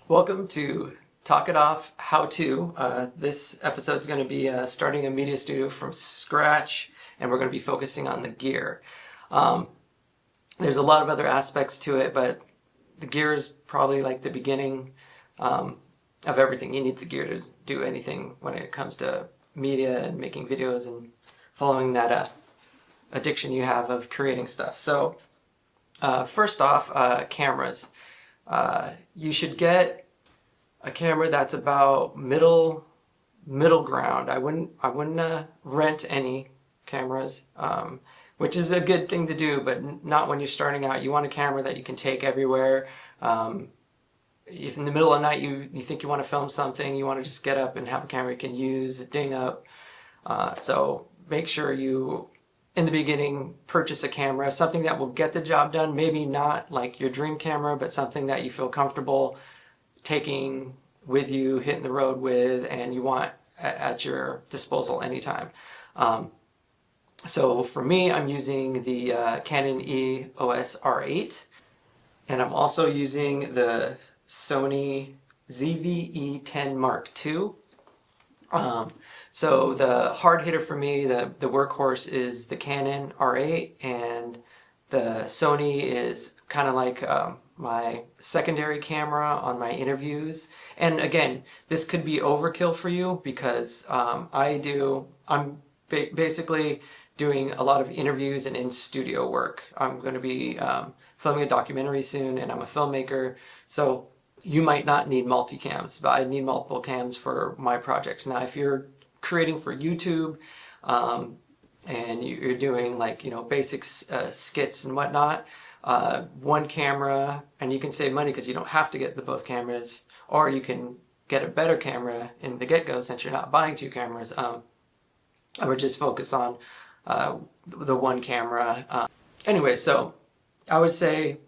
Welcome to Talk It Off How To. This episode is going to be starting a media studio from scratch, and we're going to be focusing on the gear. There's a lot of other aspects to it, but the gear is probably like the beginning of everything. You need the gear to do anything when it comes to media and making videos and following that addiction you have of creating stuff. So first off, cameras. You should get a camera that's about middle ground. I wouldn't rent any cameras, which is a good thing to do, but not when you're starting out. You want a camera that you can take everywhere. If in the middle of the night you think you want to film something, you want to just get up and have a camera you can use, ding up. So make sure you, in the beginning, purchase a camera, something that will get the job done. Maybe not like your dream camera, but something that you feel comfortable taking with you, hitting the road with, and you want at your disposal anytime. So for me, I'm using the Canon EOS R8, and I'm also using the Sony ZV-E10 Mark II. So the hard hitter for me, the workhorse is the Canon R8, and the Sony is kind of like my secondary camera on my interviews. And again, this could be overkill for you because I'm basically doing a lot of interviews and in-studio work. I'm going to be filming a documentary soon, and I'm a filmmaker, so you might not need multicams, but I need multiple cams for my projects. Now, if you're creating for YouTube and you're doing basic skits and whatnot, one camera, and you can save money because you don't have to get both cameras, or you can get a better camera in the get-go since you're not buying two cameras. I would just focus on the one camera. Anyway, so I would say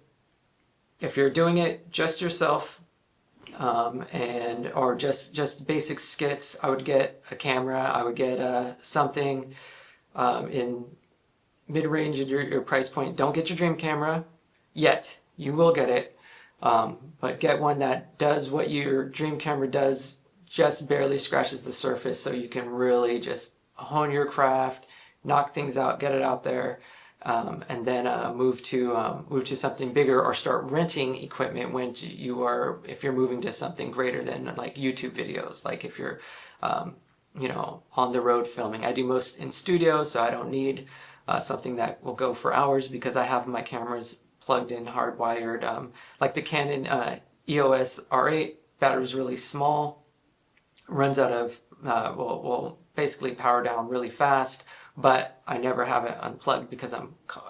if you're doing it just yourself, or just basic skits, I would get a camera. I would get something in mid-range at your price point. Don't get your dream camera yet. You will get it, but get one that does what your dream camera does, just barely scratches the surface, so you can really just hone your craft, knock things out, get it out there. And then move to something bigger, or start renting equipment if you're moving to something greater than like YouTube videos. Like if you're on the road filming. I do most in studio, so I don't need something that will go for hours because I have my cameras plugged in, hardwired. Like the Canon EOS R8, battery's really small, runs out of will basically power down really fast. But I never have it unplugged because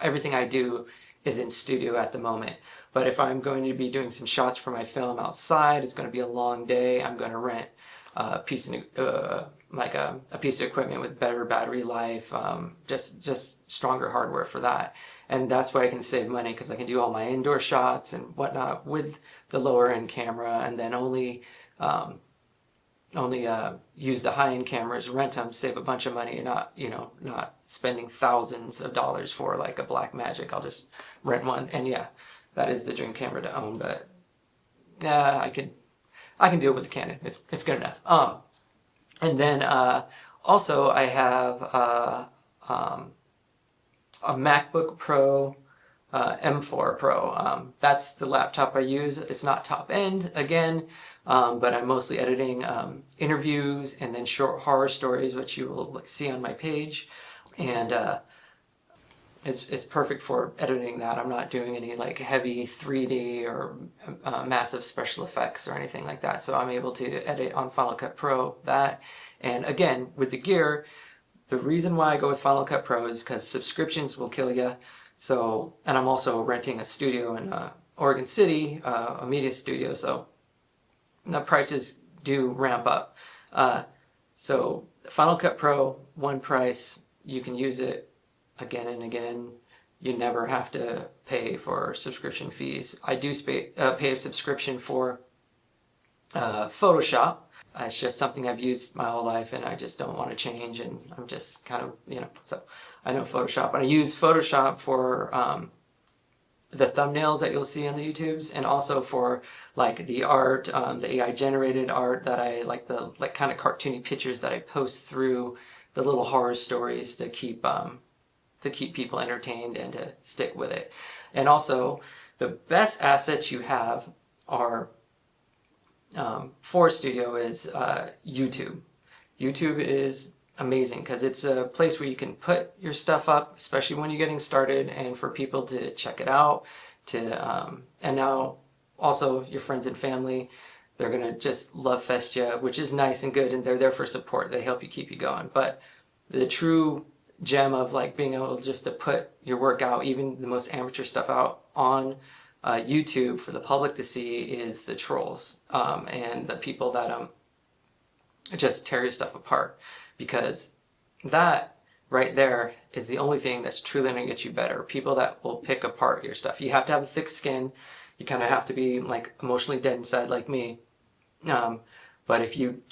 everything I do is in studio at the moment. But if I'm going to be doing some shots for my film outside, it's going to be a long day, I'm going to rent a piece of a piece of equipment with better battery life, just stronger hardware for that. And that's why I can save money, because I can do all my indoor shots and whatnot with the lower end camera, and then only use the high-end cameras, rent them, save a bunch of money, and not spending thousands of dollars for like a Blackmagic. I'll just rent one, and yeah, that is the dream camera to own. But I can deal with the Canon. It's good enough. And then also I have a MacBook Pro M4 Pro. That's the laptop I use. It's not top end again. But I'm mostly editing interviews and then short horror stories, which you will see on my page. And it's perfect for editing that. I'm not doing any like heavy 3D or massive special effects or anything like that. So I'm able to edit on Final Cut Pro that. And again, with the gear, the reason why I go with Final Cut Pro is because subscriptions will kill you. So, and I'm also renting a studio in Oregon City, a media studio. So the prices do ramp up. So Final Cut Pro, one price, you can use it again and again. You never have to pay for subscription fees. I do pay a subscription for Photoshop. It's just something I've used my whole life, and I just don't want to change, and I'm just kind of, so I know Photoshop. And I use Photoshop for the thumbnails that you'll see on the YouTubes, and also for like the art, the AI generated art that I like, the like kind of cartoony pictures that I post through the little horror stories to keep people entertained and to stick with it. And also, the best assets you have are for studio is YouTube. YouTube is amazing because it's a place where you can put your stuff up, especially when you're getting started, and for people to check it out. And now also your friends and family, they're gonna just love fest you, which is nice and good, and they're there for support. They help you keep you going. But the true gem of like being able just to put your work out, even the most amateur stuff out on YouTube for the public to see, is the trolls and the people that just tear your stuff apart, because that right there is the only thing that's truly going to get you better. People that will pick apart your stuff. You have to have a thick skin. You kind of have to be like emotionally dead inside like me. But if you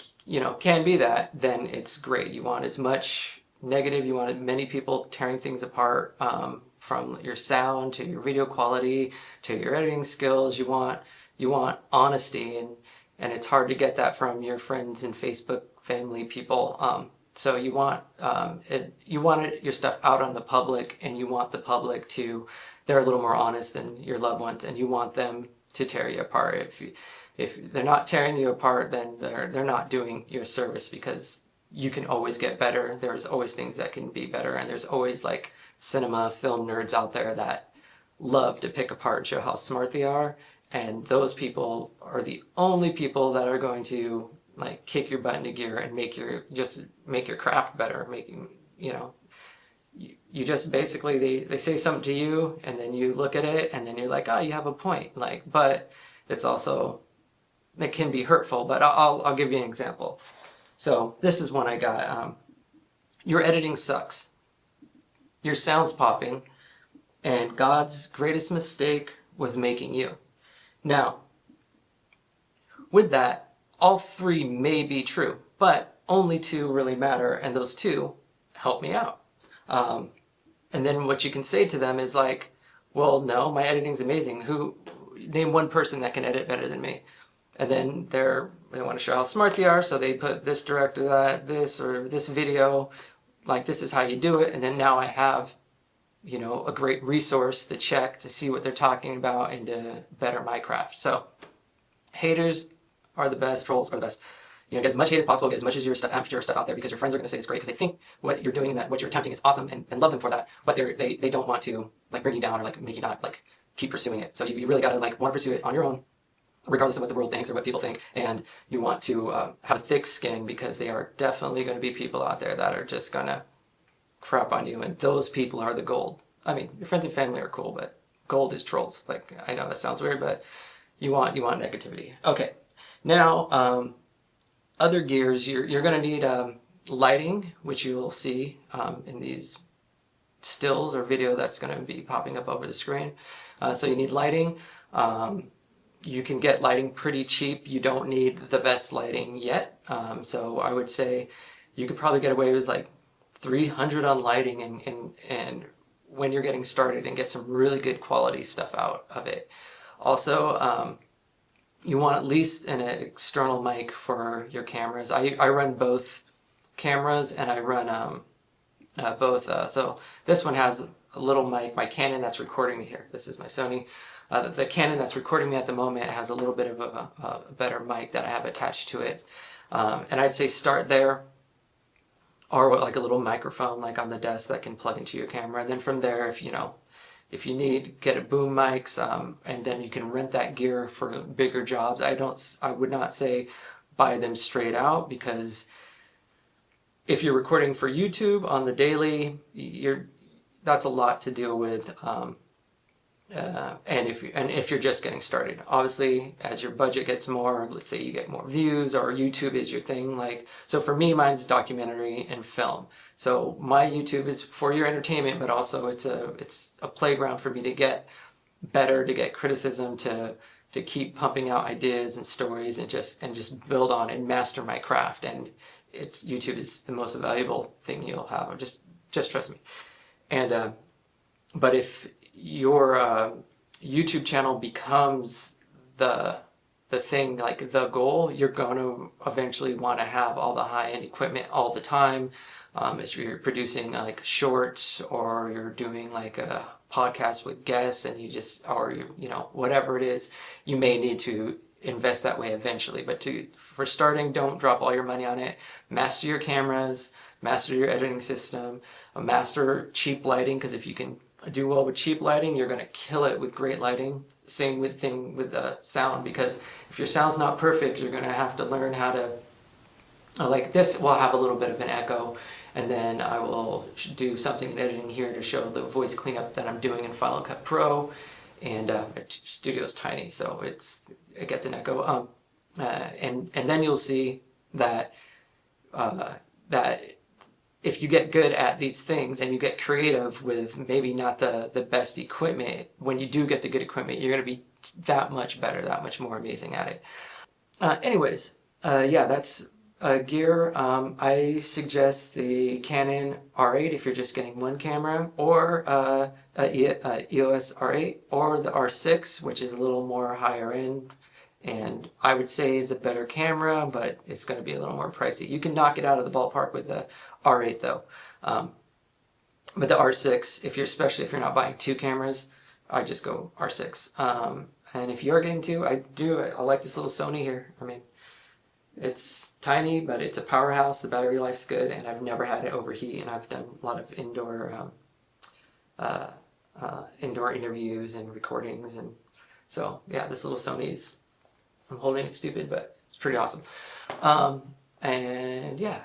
can be that, then it's great. You want as much negative, you want many people tearing things apart, from your sound to your video quality to your editing skills. You want honesty, and it's hard to get that from your friends and Facebook family people. So you want your stuff out on the public, and you want the public they're a little more honest than your loved ones, and you want them to tear you apart. If they're not tearing you apart, then they're not doing you a service, because you can always get better. There's always things that can be better, and there's always like cinema film nerds out there that love to pick apart and show how smart they are, and those people are the only people that are going to like kick your butt into gear and make your craft better. You just basically, they say something to you, and then you look at it, and then you're like, oh, you have a point. But it's also, it can be hurtful. But I'll give you an example. So this is one I got. Your editing sucks. Your sound's popping, and God's greatest mistake was making you. Now, with that, all three may be true, but only two really matter, and those two help me out. And then what you can say to them is like, well, no, my editing's amazing. Name one person that can edit better than me. And then they want to show how smart they are, so they put this director this or this video, like this is how you do it. And then now I have, a great resource to check to see what they're talking about and to better my craft. So haters are the best, trolls are the best. Get as much hate as possible, get as much of your amateur stuff out there, because your friends are going to say it's great, because they think what you're doing and that what you're attempting is awesome, and love them for that. But they don't want to like bring you down or like make you not like keep pursuing it. So you really got to like want to pursue it on your own, regardless of what the world thinks or what people think. And you want to have a thick skin, because they are definitely going to be people out there that are just going to crap on you, and those people are the gold. I mean, your friends and family are cool, but gold is trolls. Like, I know that sounds weird, but you want negativity. Okay, now other gears, you're going to need lighting, which you'll see in these stills or video that's going to be popping up over the screen. So you need lighting. You can get lighting pretty cheap. You don't need the best lighting yet. So I would say you could probably get away with like $300 on lighting and when you're getting started, and get some really good quality stuff out of it. Also, you want at least an external mic for your cameras. I run both cameras, and I run both. So this one has a little mic. My Canon that's recording me here. This is my Sony. The Canon that's recording me at the moment has a little bit of a better mic that I have attached to it. And I'd say start there, or like a little microphone like on the desk that can plug into your camera. And then from there, if you need, get a boom mics, and then you can rent that gear for bigger jobs. I would not say buy them straight out, because if you're recording for YouTube on the daily, that's a lot to deal with. And if you're just getting started, obviously, as your budget gets more, let's say you get more views, or YouTube is your thing. So for me, mine's documentary and film. So my YouTube is for your entertainment, but also it's a playground for me to get better, to get criticism, to keep pumping out ideas and stories, and just build on and master my craft. And YouTube is the most valuable thing you'll have. Just trust me. And but if you're YouTube channel becomes the thing, like the goal, you're going to eventually want to have all the high-end equipment all the time. If you're producing like shorts, or you're doing like a podcast with guests, and or you know, whatever it is, you may need to invest that way eventually. But for starting, don't drop all your money on it. Master your cameras, master your editing system, master cheap lighting, because if you can do well with cheap lighting, you're going to kill it with great lighting. Same thing with the sound, because if your sound's not perfect, you're going to have to learn how to, like this will have a little bit of an echo, and then I will do something in editing here to show the voice cleanup that I'm doing in Final Cut Pro, and my studio's tiny, so it gets an echo. And then you'll see that that if you get good at these things and you get creative with maybe not the best equipment, when you do get the good equipment, you're going to be that much better, that much more amazing at it. Anyways, yeah, that's gear. I suggest the Canon R8 if you're just getting one camera, or EOS R8, or the R6, which is a little more higher end, and I would say is a better camera, but it's going to be a little more pricey. You can knock it out of the ballpark with the R8 though. But the R6, especially if you're not buying two cameras, I just go R6. And if you're getting two, I like this little Sony here. I mean, it's tiny, but it's a powerhouse. The battery life's good, and I've never had it overheat. And I've done a lot of indoor interviews and recordings, and so yeah, this little Sony's, I'm holding it stupid, but it's pretty awesome. And yeah,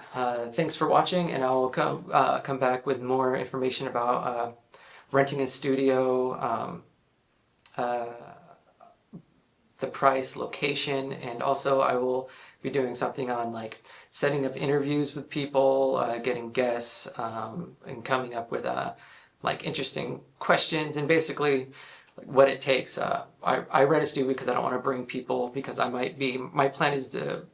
thanks for watching, and I'll come back with more information about renting a studio, the price, location, and also I will be doing something on like setting up interviews with people, getting guests, and coming up with like interesting questions, and basically like what it takes. I rent a studio because I don't want to bring people, because my plan is to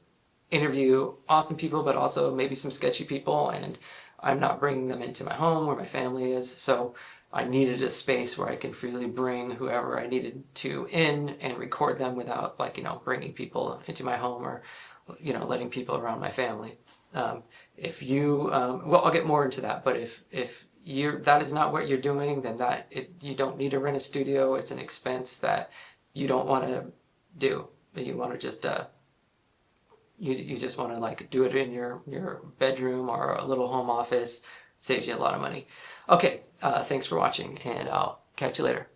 interview awesome people, but also maybe some sketchy people, and I'm not bringing them into my home where my family is. So I needed a space where I could freely bring whoever I needed to in and record them without, like, you know, bringing people into my home, or, you know, letting people around my family. If you, well, I'll get more into that, but if that is not what you're doing, then you don't need to rent a studio. It's an expense that you don't want to do. You want to just, you just want to like do it in your bedroom or a little home office. It saves you a lot of money. Okay, thanks for watching, and I'll catch you later.